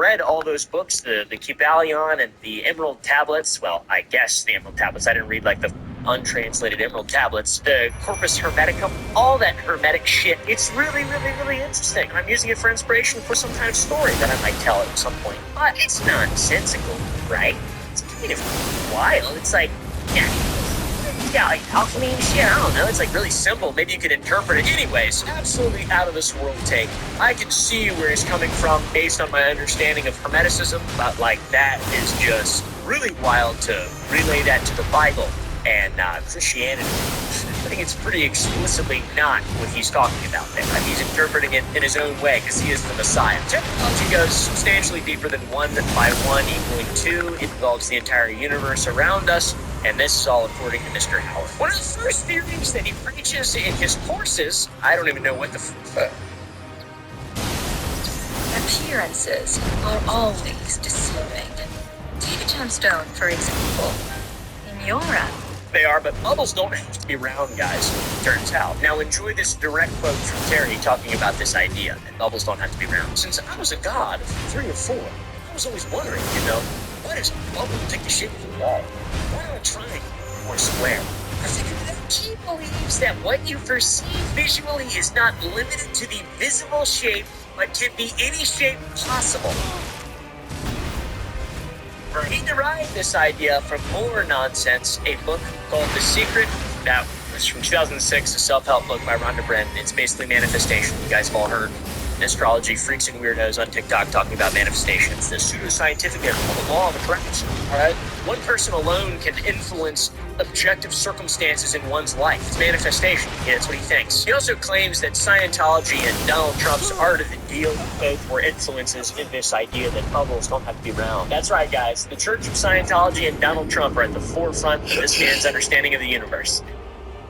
read all those books, the Kybalion and the Emerald Tablets. Well, I guess the Emerald Tablets. I didn't read like the untranslated Emerald Tablets, the Corpus Hermeticum, all that Hermetic shit. It's really, really, really interesting. I'm using it for inspiration for some kind of story that I might tell at some point. But it's nonsensical, right? It's kind of wild. It's like, yeah, like alchemy and shit, I don't know. It's like really simple. Maybe you could interpret it. Anyways, absolutely out of this world take. I can see where he's coming from based on my understanding of Hermeticism, but like that is just really wild to relay that to the Bible and Christianity. I think it's pretty explicitly not what he's talking about there. He's interpreting it in his own way because he is the Messiah. Technology goes substantially deeper than 1 by 1 equaling 2. It involves the entire universe around us, and this is all according to Mr. Howard. One of the first theories that he preaches in his courses, I don't even know what the Appearances are always deceiving. Take a gemstone, for example. In your eye, they are, but bubbles don't have to be round, guys, turns out. Now enjoy this direct quote from Terry talking about this idea that bubbles don't have to be round. Since I was a god of 3 or 4, I was always wondering, why does a bubble take the shape of a wall? Why not a triangle or a square? I figured that he believes that what you perceive visually is not limited to the visible shape, but can be any shape possible. He derived this idea from more nonsense, a book called The Secret, that was from 2006, a self-help book by Rhonda Byrne. It's basically manifestation. You guys have all heard astrology freaks and weirdos on TikTok talking about manifestations. The pseudoscientific law of attraction. All right, one person alone can influence objective circumstances in one's life. It's manifestation. Yeah, that's what he thinks. He also claims that Scientology and Donald Trump's Art of the Deal both were influences in this idea that bubbles don't have to be round. That's right, guys. The Church of Scientology and Donald Trump are at the forefront of this man's understanding of the universe.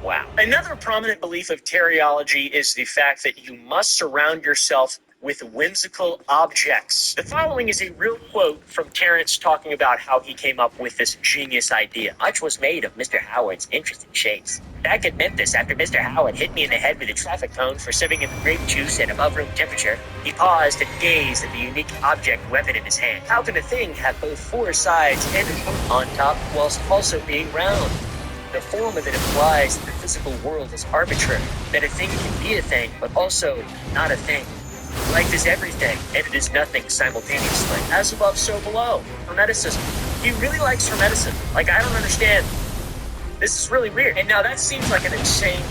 Wow. Another prominent belief of Teriology is the fact that you must surround yourself with whimsical objects. The following is a real quote from Terrence talking about how he came up with this genius idea. Much was made of Mr. Howard's interesting shapes. Back at Memphis, after Mr. Howard hit me in the head with a traffic cone for sipping in the grape juice at above room temperature, he paused and gazed at the unique object weapon in his hand. How can a thing have both 4 sides and a point on top whilst also being round? The form of it implies that the physical world is arbitrary, that a thing can be a thing, but also not a thing. Life is everything, and it is nothing simultaneously. As above, so below. Hermeticism. He really likes Hermeticism. Like, I don't understand. This is really weird. And now that seems like an insane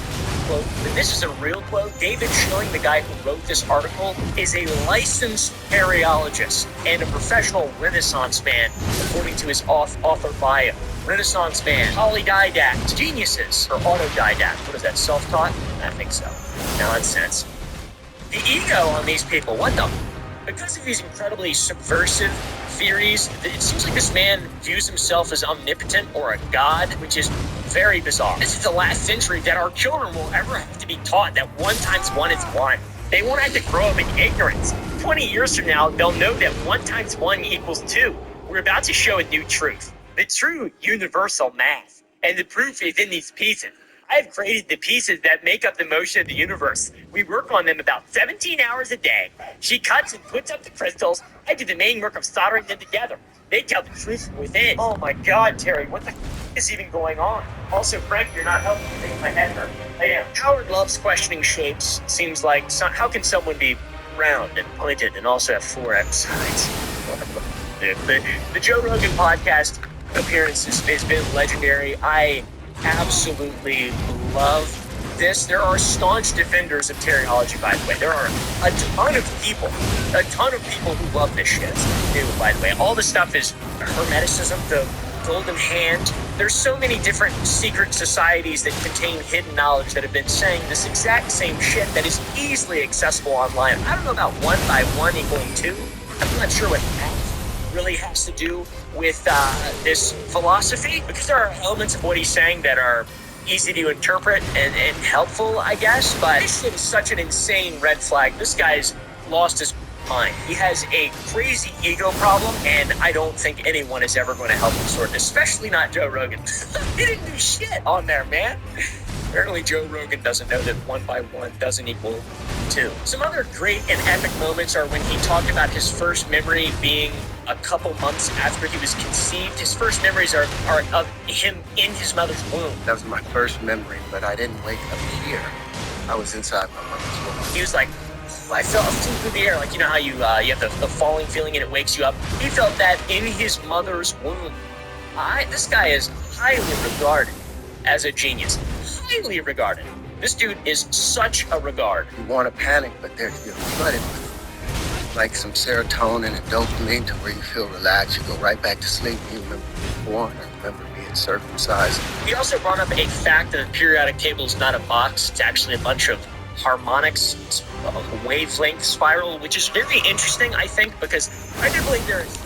quote, but this is a real quote. David Schilling, the guy who wrote this article, is a licensed Teriologist and a professional Renaissance man, according to his author bio. Renaissance man, polydidact, geniuses, or autodidact. What is that, self-taught? I think so. Nonsense. The ego on these people, what the? Because of these incredibly subversive theories, it seems like this man views himself as omnipotent or a god, which is very bizarre. This is the last century that our children will ever have to be taught that 1 times 1 is 1. They won't have to grow up in ignorance. 20 years from now, they'll know that 1 times 1 equals 2. We're about to show a new truth. The true universal math. And the proof is in these pieces. I have created the pieces that make up the motion of the universe. We work on them about 17 hours a day. She cuts and puts up the crystals. I do the main work of soldering them together. They tell the truth from within. Oh my God, Terry, what the is even going on? Also, Frank, you're not helping me make my head hurt. I am. Howard loves questioning shapes. Seems like, how can someone be round and pointed and also have 4 sides? The Joe Rogan podcast appearance has been legendary. I absolutely love this. There are staunch defenders of Teriology, by the way. There are a ton of people who love this shit. It's new, by the way. All the stuff is Hermeticism, the Golden Hand. There's so many different secret societies that contain hidden knowledge that have been saying this exact same shit that is easily accessible online. I don't know about 1 by 1 equaling 2. I'm not sure what that really has to do with this philosophy, because there are elements of what he's saying that are easy to interpret and helpful, I guess, but this shit is such an insane red flag. This guy's lost his mind. He has a crazy ego problem, and I don't think anyone is ever going to help him sort this, especially not Joe Rogan. He didn't do shit on there, man. Apparently Joe Rogan doesn't know that 1 by 1 doesn't equal 2. Some other great and epic moments are when he talked about his first memory being a couple months after he was conceived. His first memories are of him in his mother's womb. That was my first memory, but I didn't wake up here. I was inside my mother's womb. He was like, I felt through the air, like you know how you have the falling feeling and it wakes you up. He felt that in his mother's womb. This guy is highly regarded as a genius. Highly regarded. This dude is such a regard. You want to panic, but you're flooded with like some serotonin and dopamine to where you feel relaxed. You go right back to sleep. You remember being born and remember being circumcised. He also brought up a fact that the periodic table is not a box. It's actually a bunch of harmonics, wavelength spiral, which is very interesting, I think, because I do believe there's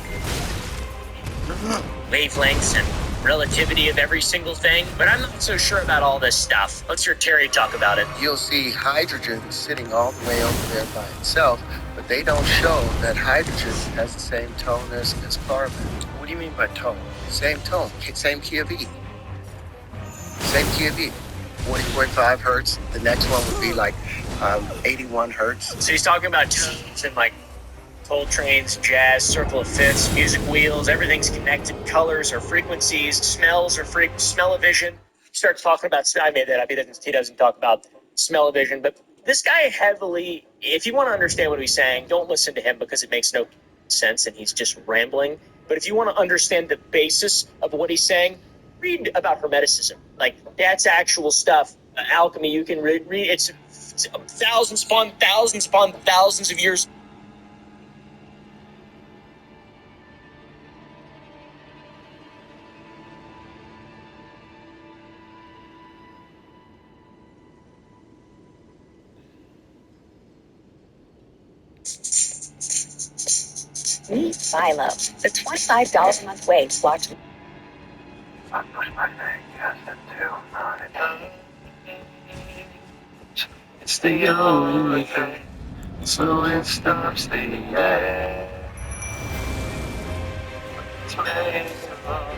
wavelengths and relativity of every single thing, but I'm not so sure about all this stuff. Let's hear Terry talk about it. You'll see hydrogen sitting all the way over there by itself, but they don't show that hydrogen has the same tone as carbon. What do you mean by tone? Same tone, same key of E. Same key of E. 40.5 hertz. The next one would be like 81 hertz. So he's talking about tones and like Coltrane's jazz, circle of fifths, music wheels, everything's connected. Colors or frequencies, smells or smell-o-vision. He starts talking about, I made that up, he doesn't talk about smell-o-vision, but this guy heavily, if you want to understand what he's saying, don't listen to him because it makes no sense and he's just rambling. But if you want to understand the basis of what he's saying, read about Hermeticism. Like, that's actual stuff. Alchemy, you can read. It's thousands upon thousands of years. Meet Philo, the $25 a month wage to watch. I push my thing, yes, that too. It's the only thing, so it stops the air. It's made of things.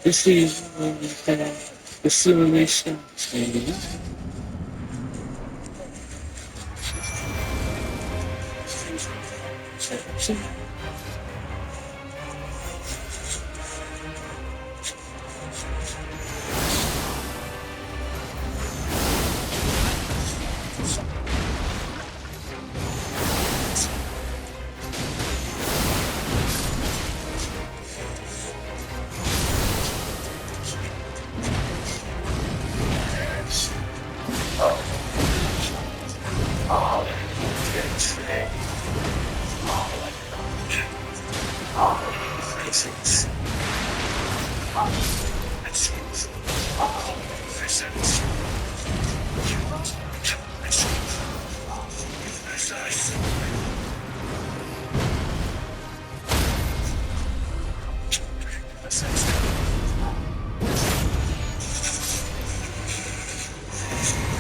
This is the simulation.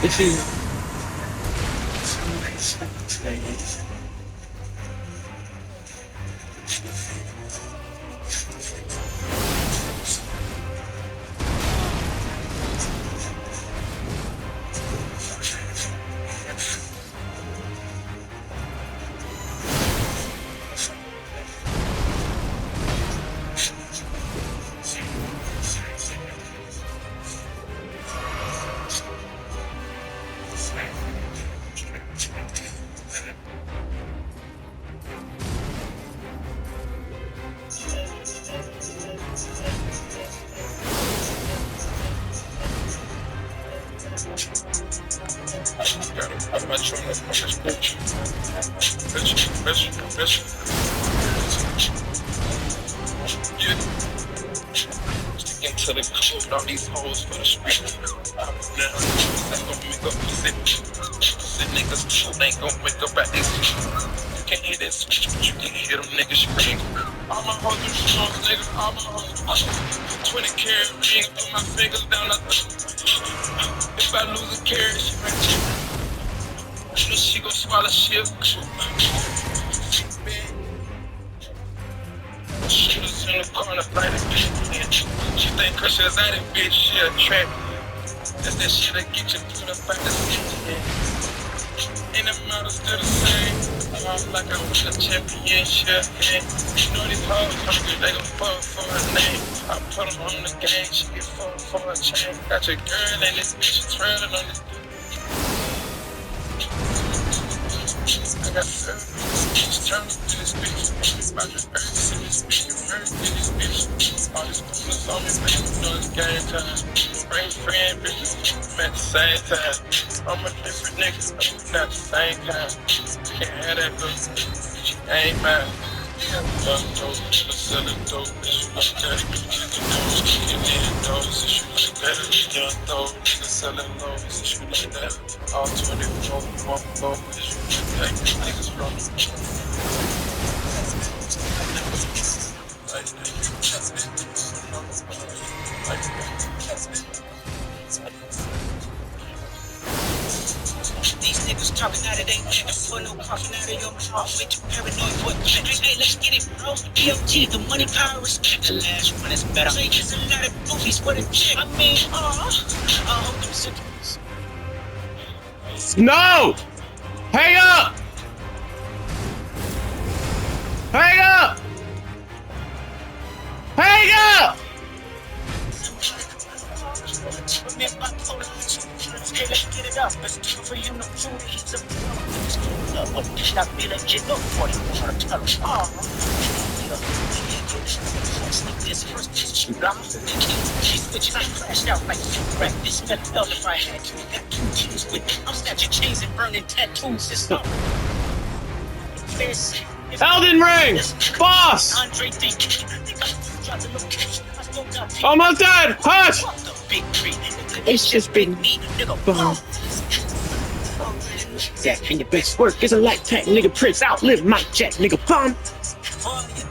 If you Into the code, all these hoes for the street. That's gonna make up the city. Pussy niggas ain't gonna wake up at 8. You can't hear that switch, but you can hear them niggas scream. All my hoes are strong, niggas, all my hoes. 20 carat ring, put my fingers down the if I lose a carrot, she might check. You know she gon' swallow shit. Shooters in the corner, light it, bitch. She think cause she's out of bitch, she a trap. That's that shit that get you through the fight, that's it. Ain't the model still the same. I'm like I was a championship, yeah. You know these hoes hungry, they gon' fuck for a name. I put them on the game, she get fucked for a chain. Got your girl and this bitch, she twirling on this. I got she's turning to this bitch. About the earth in this bitch, earth in this bitch. All these bullets on me, man, you know it's game time. Bring friend, bitches, at the same time. I'm a different nigga, but not the same kind. Can't have that bitch, she ain't mine. Young dope, nigga selling dope, bitch, you like that. Kicking doors, kicking in doors, if you like that. Young dope, nigga selling lows, if you like that. All 24, one blow, if you like that. Niggas from the like these niggas talking out of they nigga for no coughing out of your mouth. Way too paranoid for it. Hey, let's get it, bro. DOT, the money, power, respect. The last one is better. Say there's a lot of goofies for the chick. I mean, I hope them sick. no! Hang up! Hang up! Hang up! Hey, let's get it up. Let's do it for you. No food. He's a stop feeling shit. Look for it. This first she blocked. She switched. I crashed out like you cracked. This metal felt if I had to. Got 2 teams with me. I'm snatching chains and burning tattoos. It's not. Elden Ring! Boss! Almost dead! Hush! It's just been me, nigga. Bomb. That and your best work is a light tank, nigga. Prince outlive my jet, nigga. Bomb.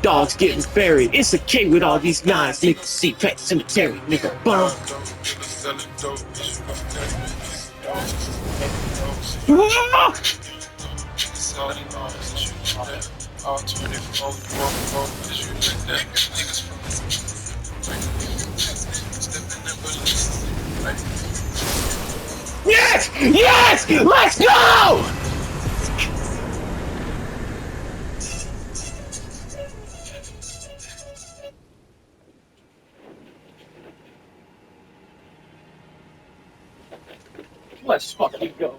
Dogs getting buried. It's a K with all these knives, nigga. See pet cemetery, nigga. Bomb. All 24, you like that. Niggas from yes! Yes! Let's go! Let's fucking go.